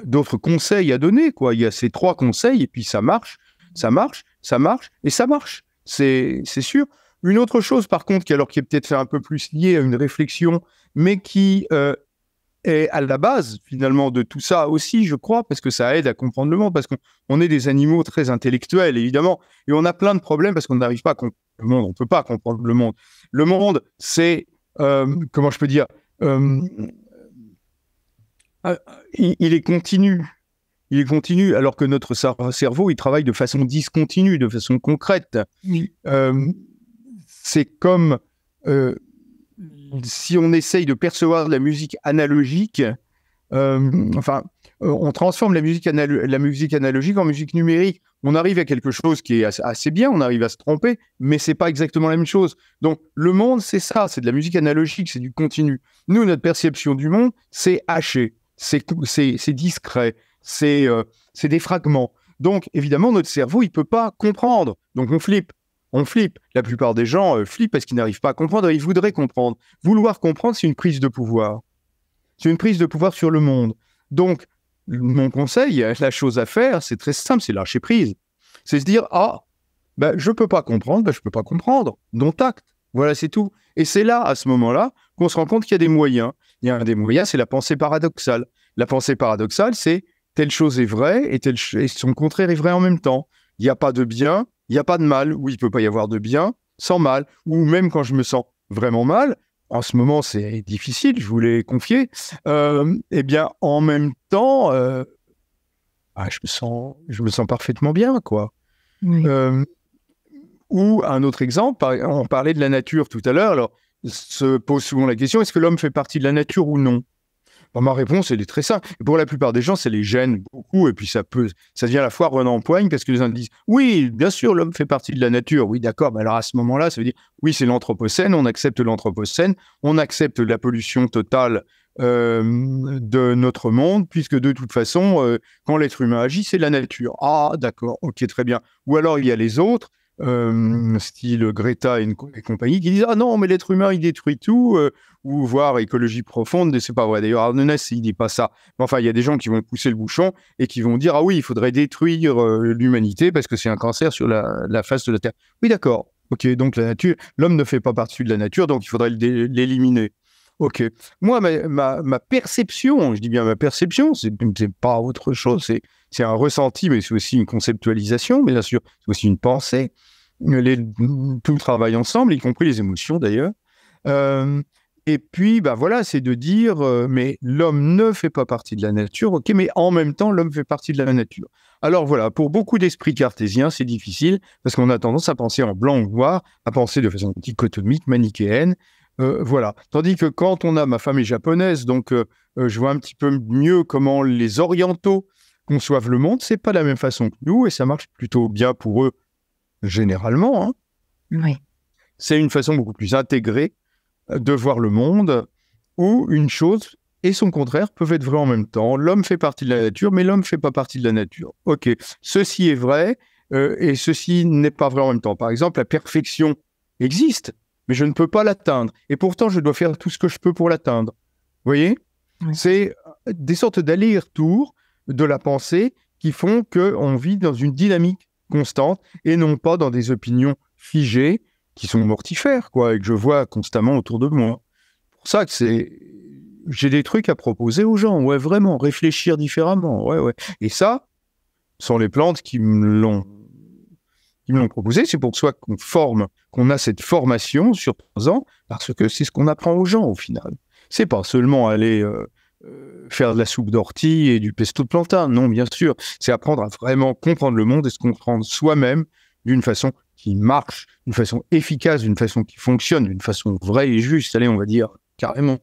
d'autres conseils à donner, quoi. Il y a ces 3 conseils et puis ça marche, et ça marche. C'est sûr. Une autre chose, par contre, qui est peut-être un peu plus liée à une réflexion, mais qui est à la base, finalement, de tout ça aussi, je crois, parce que ça aide à comprendre le monde, parce qu'on est des animaux très intellectuels, évidemment, et on a plein de problèmes parce qu'on n'arrive pas à comprendre le monde, on ne peut pas comprendre le monde. Le monde, c'est, comment je peux dire, il est continu. Il est continu, alors que notre cerveau, il travaille de façon discontinue, de façon concrète. Oui. C'est comme si on essaye de percevoir de la musique analogique, on transforme la musique analogique en musique numérique. On arrive à quelque chose qui est assez bien, on arrive à se tromper, mais c'est pas exactement la même chose. Donc, le monde, c'est ça, c'est de la musique analogique, c'est du continu. Nous, notre perception du monde, c'est haché, c'est discret, c'est des fragments. Donc, évidemment, notre cerveau, il peut pas comprendre. Donc, on flippe. La plupart des gens flippent parce qu'ils n'arrivent pas à comprendre et ils voudraient comprendre. Vouloir comprendre, c'est une prise de pouvoir. C'est une prise de pouvoir sur le monde. Donc, mon conseil, la chose à faire, c'est très simple, c'est lâcher prise. C'est se dire, je peux pas comprendre, je peux pas comprendre. Donc, acte. Voilà, c'est tout. Et c'est là, à ce moment-là, qu'on se rend compte qu'il y a des moyens. Il y a un des moyens, c'est la pensée paradoxale. La pensée paradoxale, c'est telle chose est vraie et son contraire est vrai en même temps. Il n'y a pas de bien, il n'y a pas de mal. Oui, il ne peut pas y avoir de bien sans mal. Ou même quand je me sens vraiment mal, en ce moment c'est difficile, je vous l'ai confié, eh bien en même temps, je me sens parfaitement bien, quoi. Oui. Ou un autre exemple, on parlait de la nature tout à l'heure, alors se pose souvent la question, est-ce que l'homme fait partie de la nature ou non ? Ma réponse, elle est très simple. Et pour la plupart des gens, ça les gêne beaucoup. Et puis, ça devient à la fois Renan Poigne parce que les uns disent « Oui, bien sûr, l'homme fait partie de la nature. » Oui, d'accord. Mais alors, à ce moment-là, ça veut dire « Oui, c'est l'Anthropocène. On accepte l'Anthropocène. On accepte la pollution totale de notre monde puisque de toute façon, quand l'être humain agit, c'est la nature. » Ah, d'accord. Ok, très bien. Ou alors, il y a les autres, style Greta et compagnie, qui disent « Ah non, mais l'être humain, il détruit tout. » Ou voire écologie profonde, c'est pas vrai. D'ailleurs, Arnonès, il dit pas ça. Mais enfin, il y a des gens qui vont pousser le bouchon et qui vont dire « Ah oui, il faudrait détruire l'humanité parce que c'est un cancer sur la face de la Terre. » Oui, d'accord. Ok, donc la nature, l'homme ne fait pas partie de la nature, donc il faudrait l'éliminer. Ok. Moi, ma perception, je dis bien ma perception, c'est pas autre chose, c'est un ressenti, mais c'est aussi une conceptualisation, mais bien sûr, c'est aussi une pensée. Tout travaille ensemble, y compris les émotions d'ailleurs. Et puis, voilà, c'est de dire, mais l'homme ne fait pas partie de la nature, ok, mais en même temps, l'homme fait partie de la nature. Alors voilà, pour beaucoup d'esprits cartésiens, c'est difficile, parce qu'on a tendance à penser en blanc ou noir, à penser de façon dichotomique, manichéenne, voilà. Tandis que quand ma femme est japonaise, donc je vois un petit peu mieux comment les orientaux conçoivent le monde, c'est pas de la même façon que nous, et ça marche plutôt bien pour eux, généralement. Hein. Oui. C'est une façon beaucoup plus intégrée de voir le monde, où une chose et son contraire peuvent être vrais en même temps. L'homme fait partie de la nature, mais l'homme ne fait pas partie de la nature. Ok, ceci est vrai, et ceci n'est pas vrai en même temps. Par exemple, la perfection existe, mais je ne peux pas l'atteindre. Et pourtant, je dois faire tout ce que je peux pour l'atteindre. Vous voyez ? Oui. C'est des sortes d'allers-retours de la pensée qui font qu'on vit dans une dynamique constante et non pas dans des opinions figées qui sont mortifères, quoi, et que je vois constamment autour de moi. C'est pour ça que j'ai des trucs à proposer aux gens, ouais, vraiment, réfléchir différemment, ouais. Et ça, sont les plantes qui me l'ont proposé, c'est pour ça qu'on a cette formation sur 3 ans, parce que c'est ce qu'on apprend aux gens, au final. C'est pas seulement aller faire de la soupe d'ortie et du pesto de plantain, non, bien sûr, c'est apprendre à vraiment comprendre le monde et se comprendre soi-même d'une façon qui marche, d'une façon efficace, d'une façon qui fonctionne, d'une façon vraie et juste, allez, on va dire, carrément.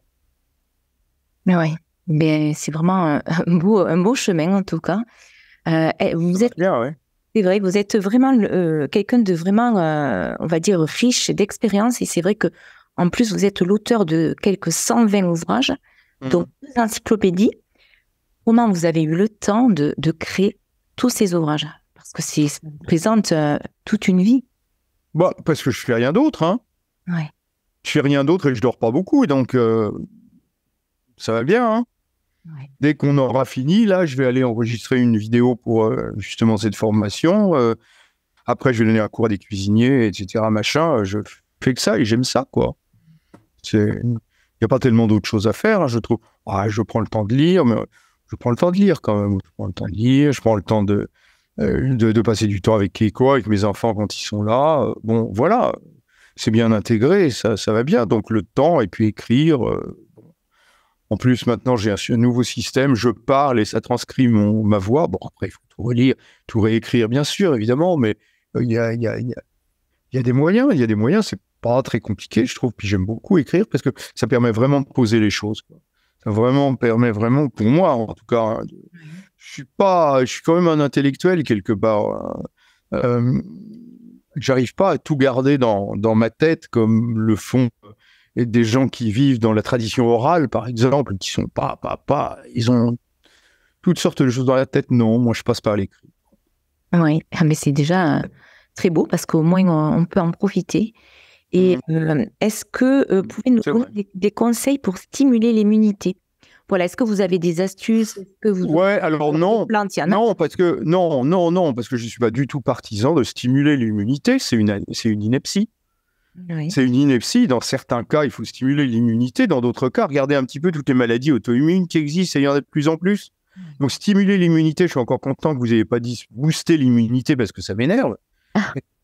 Mais oui, mais c'est vraiment un beau chemin, en tout cas. Vous êtes... Bien, ouais. C'est vrai, vous êtes vraiment quelqu'un de vraiment, on va dire, riche d'expérience. Et c'est vrai que, en plus, vous êtes l'auteur de quelques 120 ouvrages, dont 2 encyclopédies. Comment vous avez eu le temps de créer tous ces ouvrages ? Parce que ça représente toute une vie. Parce que je fais rien d'autre, hein. Ouais. Je fais rien d'autre et je dors pas beaucoup, donc ça va bien, hein. Ouais. Dès qu'on aura fini, là, je vais aller enregistrer une vidéo pour justement cette formation. Après, je vais donner un cours à des cuisiniers, etc., machin. Je fais que ça et j'aime ça, quoi. Il n'y a pas tellement d'autres choses à faire, hein, je trouve. Je prends le temps de lire, mais je prends le temps de lire quand même. Je prends le temps de lire, je prends le temps de passer du temps avec Keiko, avec mes enfants quand ils sont là. Bon, voilà, c'est bien intégré, ça va bien. Donc le temps, et puis écrire. En plus, maintenant, j'ai un nouveau système, je parle et ça transcrit ma voix. Bon, après, il faut tout relire, tout réécrire, bien sûr, évidemment, mais il y a des moyens, c'est pas très compliqué, je trouve, puis j'aime beaucoup écrire parce que ça permet vraiment de poser les choses, quoi. Ça permet vraiment, pour moi, en tout cas, je suis quand même un intellectuel quelque part. J'arrive pas à tout garder dans ma tête comme le font et des gens qui vivent dans la tradition orale, par exemple, qui sont ils ont toutes sortes de choses dans la tête. Non, moi, je passe par l'écrit. Oui, mais c'est déjà très beau parce qu'au moins, on peut en profiter. Et est-ce que vous pouvez nous donner des conseils pour stimuler l'immunité ? Voilà, est-ce que vous avez des astuces? Ouais, alors non. Plantes, Non, parce que je suis pas du tout partisan de stimuler l'immunité. C'est une ineptie. Oui. C'est une ineptie. Dans certains cas, il faut stimuler l'immunité. Dans d'autres cas, regardez un petit peu toutes les maladies auto-immunes qui existent, et il y en a de plus en plus. Donc, stimuler l'immunité, je suis encore content que vous n'ayez pas dit booster l'immunité parce que ça m'énerve.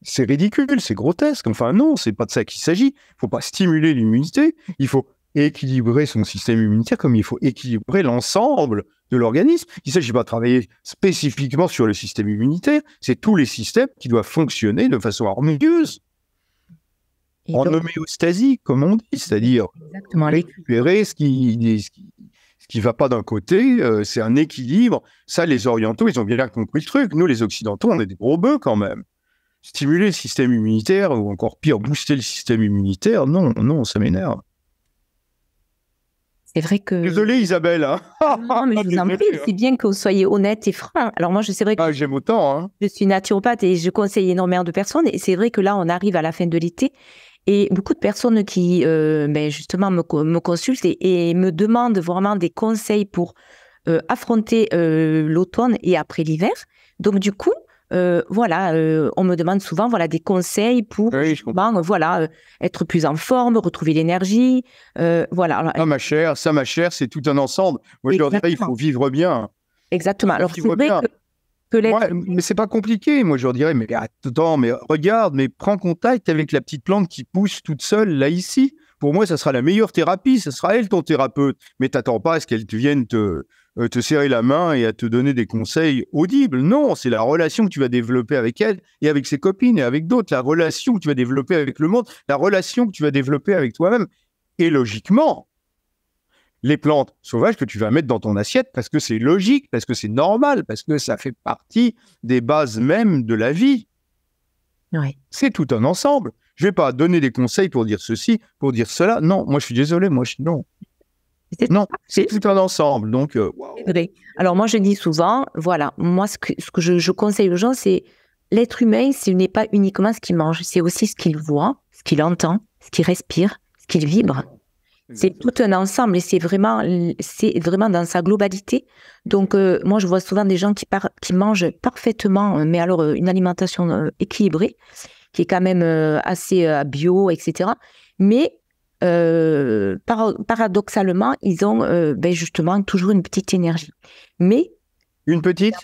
C'est ridicule, c'est grotesque. Enfin, non, c'est pas de ça qu'il s'agit. Il faut pas stimuler l'immunité. Il faut équilibrer son système immunitaire comme il faut équilibrer l'ensemble de l'organisme. Il ne s'agit pas de travailler spécifiquement sur le système immunitaire. C'est tous les systèmes qui doivent fonctionner de façon harmonieuse. En homéostasie, comme on dit, c'est-à-dire récupérer ce qui va pas d'un côté, c'est un équilibre. Ça, les orientaux, ils ont bien compris le truc. Nous, les occidentaux, on est des gros bœufs quand même. Stimuler le système immunitaire, ou encore pire, booster le système immunitaire, non, ça m'énerve. C'est vrai que... Désolé Isabelle. Hein. Non, mais je vous en prie, c'est bien que vous soyez honnête et franc. Alors moi, c'est vrai que j'aime autant. Hein. Je suis naturopathe et je conseille énormément de personnes. Et c'est vrai que là, on arrive à la fin de l'été. Et beaucoup de personnes qui, justement, me consultent et me demandent vraiment des conseils pour affronter l'automne et après l'hiver. Donc, du coup, on me demande souvent des conseils pour être plus en forme, retrouver l'énergie. Alors, ma chère, c'est tout un ensemble. Moi, je leur dirais, il faut vivre bien. Exactement. Alors, c'est vrai que mais c'est pas compliqué. Moi, je leur dirais, mais attends, mais regarde, mais prends contact avec la petite plante qui pousse toute seule, là, ici. Pour moi, ça sera la meilleure thérapie. Ça sera elle, ton thérapeute. Mais t'attends pas à ce qu'elle vienne te serrer la main et à te donner des conseils audibles. Non, c'est la relation que tu vas développer avec elle et avec ses copines et avec d'autres. La relation que tu vas développer avec le monde. La relation que tu vas développer avec toi-même. Et logiquement, les plantes sauvages que tu vas mettre dans ton assiette parce que c'est logique, parce que c'est normal, parce que ça fait partie des bases même de la vie. Oui. C'est tout un ensemble. Je ne vais pas donner des conseils pour dire ceci, pour dire cela. Non, moi je suis désolé, non. Non, c'est tout un ensemble. Donc, C'est vrai. Alors moi je dis souvent, moi ce que je conseille aux gens, c'est l'être humain, ce n'est pas uniquement ce qu'il mange, c'est aussi ce qu'il voit, ce qu'il entend, ce qu'il respire, ce qu'il vibre. C'est tout un ensemble et c'est vraiment dans sa globalité. Donc, moi, je vois souvent des gens qui mangent parfaitement, mais alors une alimentation équilibrée, qui est quand même assez bio, etc. Mais paradoxalement, ils ont justement toujours une petite énergie. Mais une petite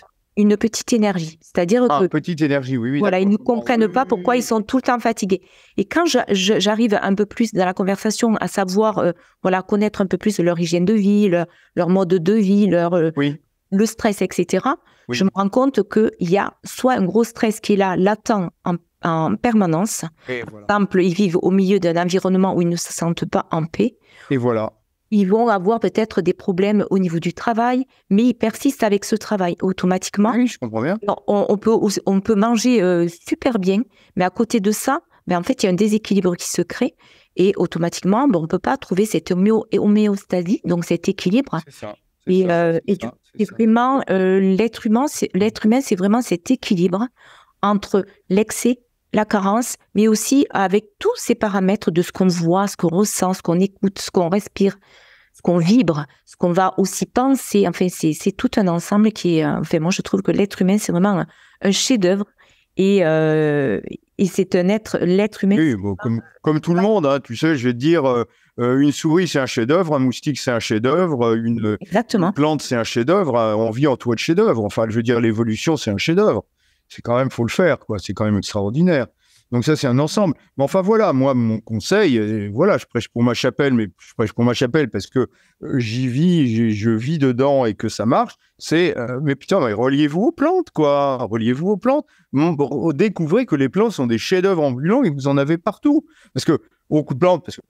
énergie. C'est-à-dire que... petite énergie, oui. Voilà, ils ne comprennent pas pourquoi ils sont tout le temps fatigués. Et quand j'arrive un peu plus dans la conversation à savoir, connaître un peu plus leur hygiène de vie, leur mode de vie, le stress, etc., je me rends compte qu'il y a soit un gros stress qui est là, latent en permanence. Par exemple, ils vivent au milieu d'un environnement où ils ne se sentent pas en paix. Et voilà. Ils vont avoir peut-être des problèmes au niveau du travail, mais ils persistent avec ce travail automatiquement. Oui, je comprends bien. Alors, on peut manger super bien, mais à côté de ça, en fait, il y a un déséquilibre qui se crée et automatiquement, on ne peut pas trouver cette homéostasie, donc cet équilibre. C'est ça. Vraiment, l'être humain, c'est vraiment cet équilibre entre l'excès, la carence, mais aussi avec tous ces paramètres de ce qu'on voit, ce qu'on ressent, ce qu'on écoute, ce qu'on respire, ce qu'on vibre, ce qu'on va aussi penser. Enfin, c'est tout un ensemble qui est... moi, je trouve que l'être humain, c'est vraiment un chef-d'œuvre. Et c'est l'être humain... Oui, comme tout le monde, hein, tu sais, je vais te dire, une souris, c'est un chef-d'œuvre, un moustique, c'est un chef-d'œuvre, une plante, c'est un chef-d'œuvre, on vit en toit de chef-d'œuvre. Enfin, je veux dire, l'évolution, c'est un chef-d'œuvre. C'est quand même, faut le faire, quoi. C'est quand même extraordinaire. Donc ça, c'est un ensemble. Mais enfin, voilà, moi, mon conseil, je prêche pour ma chapelle, mais je prêche pour ma chapelle parce que j'y vis, je vis dedans et que ça marche, c'est, mais putain, reliez-vous aux plantes, quoi. Reliez-vous aux plantes. Découvrez que les plantes sont des chefs-d'œuvre ambulants et que vous en avez partout. Parce que, beaucoup de plantes, parce que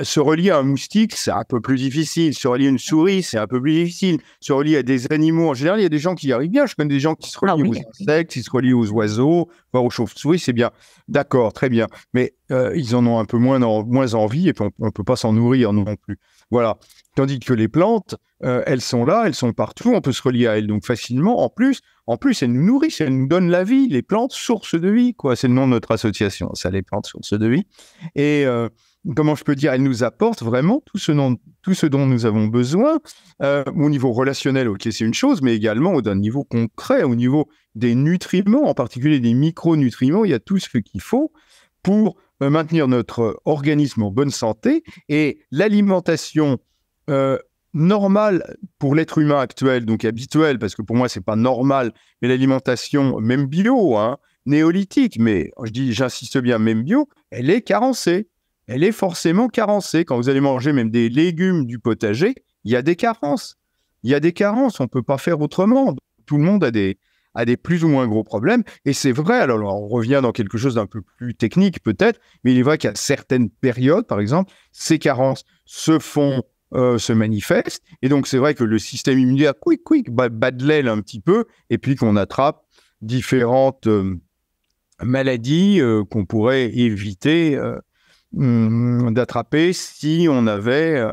se relier à un moustique, c'est un peu plus difficile. Se relier à une souris, c'est un peu plus difficile. Se relier à des animaux, en général, il y a des gens qui y arrivent bien. Je connais des gens qui se relient aux insectes, qui se relient aux oiseaux, voire aux chauves-souris, c'est bien. D'accord, très bien. Mais ils en ont un peu moins envie et puis on ne peut pas s'en nourrir non plus. Voilà. Tandis que les plantes, elles sont là, elles sont partout, on peut se relier à elles donc facilement. En plus, elles nous nourrissent, elles nous donnent la vie. Les plantes, source de vie, quoi. C'est le nom de notre association, ça, les plantes, source de vie. comment je peux dire, elle nous apporte vraiment tout ce dont nous avons besoin. Au niveau relationnel, ok, c'est une chose, mais également d'un niveau concret, au niveau des nutriments, en particulier des micronutriments, il y a tout ce qu'il faut pour maintenir notre organisme en bonne santé. Et l'alimentation normale pour l'être humain actuel, donc habituelle, parce que pour moi, c'est pas normal, mais l'alimentation, même bio, néolithique, mais j'insiste bien, même bio, elle est carencée. Elle est forcément carencée. Quand vous allez manger même des légumes du potager, il y a des carences. Il y a des carences, on ne peut pas faire autrement. Tout le monde a des plus ou moins gros problèmes. Et c'est vrai, alors on revient dans quelque chose d'un peu plus technique peut-être, mais il est vrai qu'à certaines périodes, par exemple, ces carences se manifestent. Et donc, c'est vrai que le système immunitaire, bat de l'aile un petit peu, et puis qu'on attrape différentes maladies qu'on pourrait éviter d'attraper si on avait,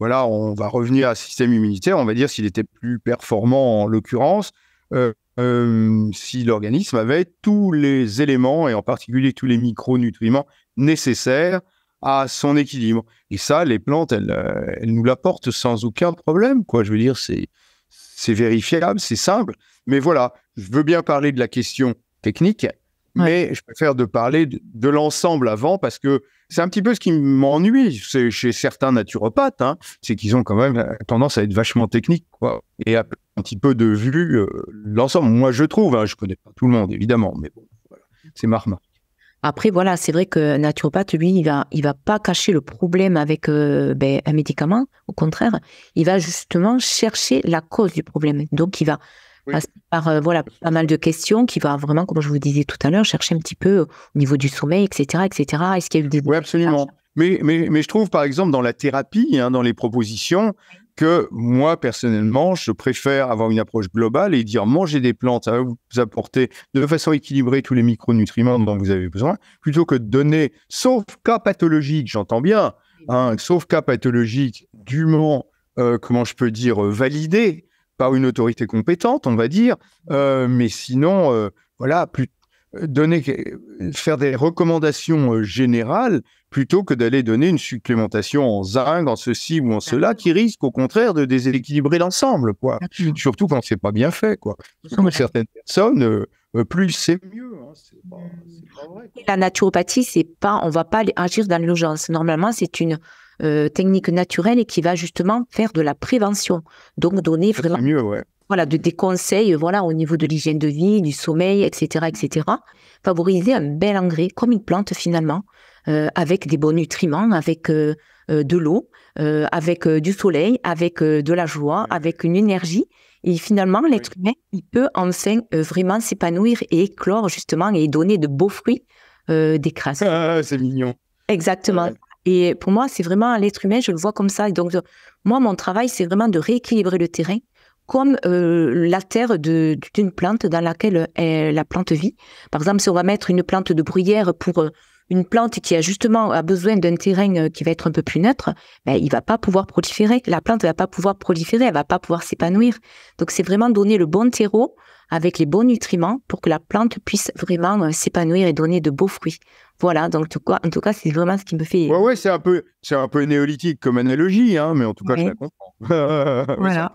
on va revenir à un système immunitaire, on va dire s'il était plus performant en l'occurrence, si l'organisme avait tous les éléments et en particulier tous les micronutriments nécessaires à son équilibre. Et ça, les plantes, elles nous l'apportent sans aucun problème, quoi. Je veux dire, c'est vérifiable, c'est simple. Mais voilà, je veux bien parler de la question technique, mais je préfère de parler de l'ensemble avant, parce que c'est un petit peu ce qui m'ennuie chez certains naturopathes, c'est qu'ils ont quand même tendance à être vachement techniques, quoi, et à un petit peu de vue l'ensemble. Moi, je trouve, je connais pas tout le monde, évidemment, mais bon, voilà, c'est ma remarque. Après, voilà, c'est vrai que naturopathe, lui, il va pas cacher le problème avec un médicament. Au contraire, il va justement chercher la cause du problème. Donc, il va passer par pas mal de questions, qui va vraiment, comme je vous disais tout à l'heure, chercher un petit peu au niveau du sommeil, etc., etc. Est-ce qu'il y a eu des... Oui, absolument. Mais je trouve, par exemple, dans la thérapie, dans les propositions, que moi, personnellement, je préfère avoir une approche globale et dire manger des plantes, ça va vous apporter de façon équilibrée tous les micronutriments dont vous avez besoin, plutôt que de donner, sauf cas pathologique, j'entends bien, sauf cas pathologique dûment, comment je peux dire, validé par une autorité compétente, on va dire, mais sinon, faire des recommandations générales plutôt que d'aller donner une supplémentation en zinc, en ceci ou en cela, qui risque au contraire de déséquilibrer l'ensemble, quoi. Surtout quand c'est pas bien fait, quoi. Pour certaines personnes, plus c'est mieux. C'est pas vrai, quoi. La naturopathie, on va pas agir dans l'urgence. Normalement, c'est une technique naturelle et qui va justement faire de la prévention. Donc, donner vraiment... C'est mieux, ouais. Voilà, des conseils, au niveau de l'hygiène de vie, du sommeil, etc., etc. Favoriser un bel engrais, comme une plante finalement, avec des bons nutriments, avec de l'eau, avec du soleil, avec de la joie, avec une énergie. Et finalement, l'être humain, il peut enfin vraiment s'épanouir et éclore justement et donner de beaux fruits des crasses. Ah, c'est mignon. Exactement. Ouais. Et pour moi, c'est vraiment l'être humain, je le vois comme ça. Et donc, moi, mon travail, c'est vraiment de rééquilibrer le terrain, comme la terre d'une plante dans laquelle la plante vit. Par exemple, si on va mettre une plante de bruyère pour une plante qui a besoin d'un terrain qui va être un peu plus neutre, il va pas pouvoir proliférer. La plante va pas pouvoir proliférer, elle va pas pouvoir s'épanouir. Donc, c'est vraiment donner le bon terreau avec les bons nutriments pour que la plante puisse vraiment s'épanouir et donner de beaux fruits. Voilà, donc en tout cas, c'est vraiment ce qui me fait... Ouais, c'est un peu néolithique comme analogie, mais en tout cas, je la comprends. Voilà.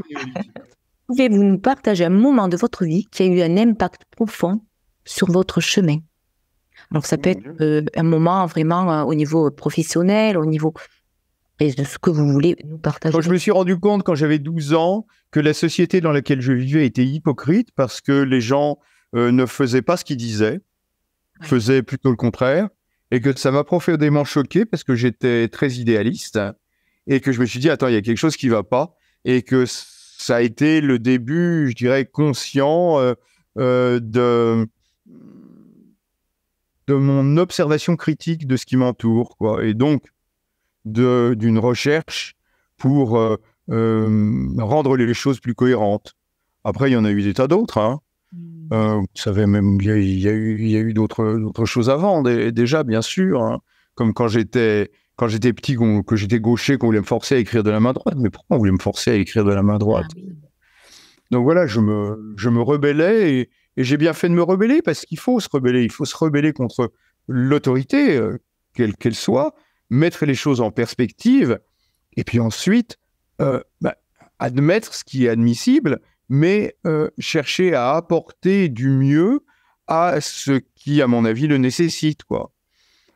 Pouvez-vous nous partager un moment de votre vie qui a eu un impact profond sur votre chemin? Alors, ça peut être un moment vraiment au niveau professionnel, au niveau de ce que vous voulez nous partager. Je me suis rendu compte quand j'avais 12 ans que la société dans laquelle je vivais était hypocrite parce que les gens ne faisaient pas ce qu'ils disaient, faisaient plutôt le contraire, et que ça m'a profondément choqué parce que j'étais très idéaliste et que je me suis dit, attends, il y a quelque chose qui ne va pas, et que ça a été le début, je dirais, conscient de mon observation critique de ce qui m'entoure, quoi. Et donc, d'une recherche pour rendre les choses plus cohérentes. Après, il y en a eu des tas d'autres. Vous savez, même, il y a eu d'autres choses avant, déjà, bien sûr. Comme quand j'étais petit, que j'étais gaucher, qu'on voulait me forcer à écrire de la main droite. Mais pourquoi on voulait me forcer à écrire de la main droite? Donc voilà, je me rebellais et j'ai bien fait de me rebeller parce qu'il faut se rebeller. Il faut se rebeller contre l'autorité, quelle qu'elle soit, mettre les choses en perspective, et puis ensuite, admettre ce qui est admissible, mais chercher à apporter du mieux à ce qui, à mon avis, le nécessite, quoi.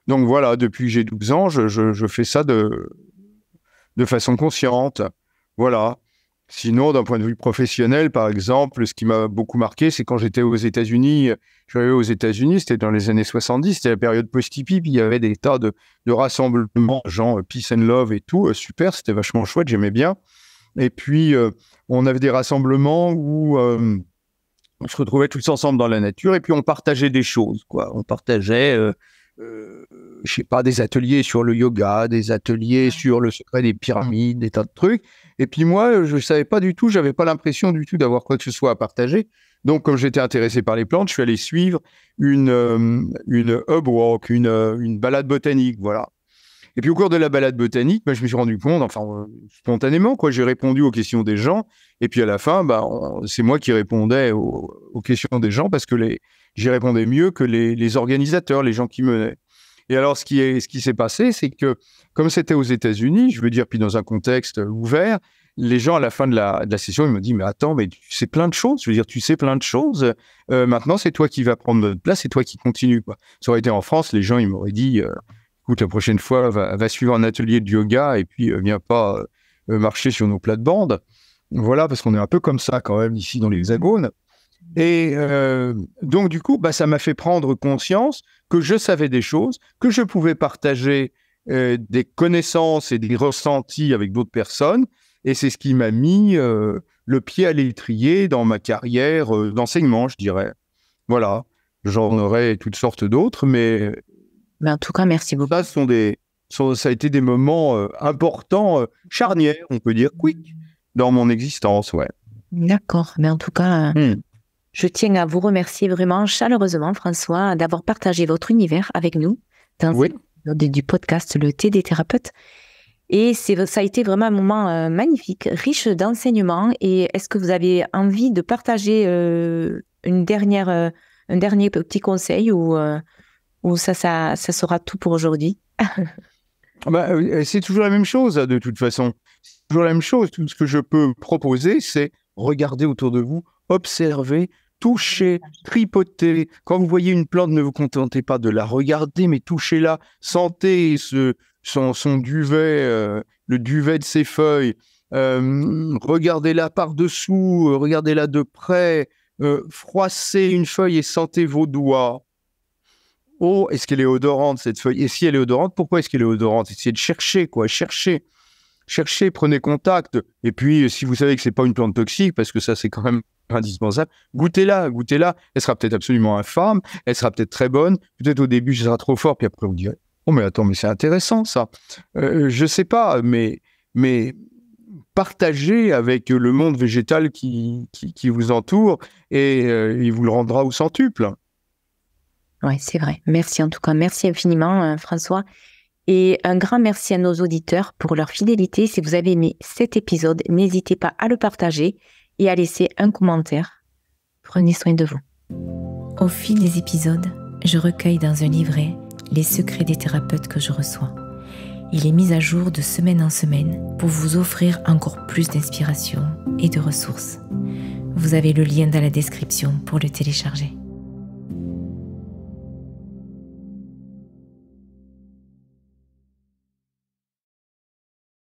Donc voilà, depuis que j'ai 12 ans, je fais ça de façon consciente. Voilà. Sinon, d'un point de vue professionnel, par exemple, ce qui m'a beaucoup marqué, c'est quand j'étais aux États-Unis. Je suis arrivé aux États-Unis, c'était dans les années 70, c'était la période post-hippie, puis il y avait des tas de rassemblements, genre Peace and Love et tout. Super, c'était vachement chouette, j'aimais bien. Et puis, on avait des rassemblements où on se retrouvait tous ensemble dans la nature, et puis on partageait des choses, quoi. On partageait... je sais pas, des ateliers sur le yoga, des ateliers sur le secret des pyramides, des tas de trucs. Et puis moi, je savais pas du tout, j'avais pas l'impression du tout d'avoir quoi que ce soit à partager. Donc, comme j'étais intéressé par les plantes, je suis allé suivre une hub walk, une balade botanique, voilà. Et puis au cours de la balade botanique, je me suis rendu compte, spontanément, quoi, j'ai répondu aux questions des gens. Et puis à la fin, c'est moi qui répondais aux questions des gens parce que j'y répondais mieux que les organisateurs, les gens qui menaient. Et alors, ce qui s'est passé, c'est que, comme c'était aux États-Unis, je veux dire, puis dans un contexte ouvert, les gens, à la fin de la session, ils me disent « Mais attends, mais tu sais plein de choses, je veux dire, tu sais plein de choses. Maintenant, c'est toi qui vas prendre notre place, c'est toi qui continue, quoi. » Ça aurait été en France, les gens, ils m'auraient dit « Écoute, la prochaine fois, va suivre un atelier de yoga et puis viens pas marcher sur nos plates-bandes. » Voilà, parce qu'on est un peu comme ça, quand même, ici, dans l'Hexagone. Et donc, du coup, ça m'a fait prendre conscience que je savais des choses, que je pouvais partager des connaissances et des ressentis avec d'autres personnes. Et c'est ce qui m'a mis le pied à l'étrier dans ma carrière d'enseignement, je dirais. Voilà. J'en aurais toutes sortes d'autres, mais en tout cas, merci beaucoup. Ça a été des moments importants, charnières, on peut dire, quick, dans mon existence, ouais. D'accord. Mais en tout cas... Je tiens à vous remercier vraiment chaleureusement, François, d'avoir partagé votre univers avec nous dans du podcast Le Thé des thérapeutes. Et ça a été vraiment un moment magnifique, riche d'enseignements. Et est-ce que vous avez envie de partager un dernier petit conseil ou ça sera tout pour aujourd'hui? C'est toujours la même chose, de toute façon. C'est toujours la même chose. Tout ce que je peux proposer, c'est regarder autour de vous, observer, toucher, tripoter. Quand vous voyez une plante, ne vous contentez pas de la regarder, mais touchez-la, sentez son duvet, le duvet de ses feuilles, regardez-la par-dessous, regardez-la de près, froissez une feuille et sentez vos doigts. Oh, est-ce qu'elle est odorante, cette feuille? Et si elle est odorante, pourquoi est-ce qu'elle est odorante? Essayez de chercher, quoi, cherchez, prenez contact. Et puis, si vous savez que c'est pas une plante toxique, parce que ça, c'est quand même indispensable, goûtez-la. Elle sera peut-être absolument infâme, elle sera peut-être très bonne, peut-être au début, ça sera trop fort, puis après, vous direz, oh, mais attends, mais c'est intéressant, ça. Je sais pas, mais partagez avec le monde végétal qui vous entoure et il vous le rendra au centuple. Oui, c'est vrai. Merci en tout cas. Merci infiniment, François. Et un grand merci à nos auditeurs pour leur fidélité. Si vous avez aimé cet épisode, n'hésitez pas à le partager et à laisser un commentaire. Prenez soin de vous. Au fil des épisodes, je recueille dans un livret les secrets des thérapeutes que je reçois. Il est mis à jour de semaine en semaine pour vous offrir encore plus d'inspiration et de ressources. Vous avez le lien dans la description pour le télécharger.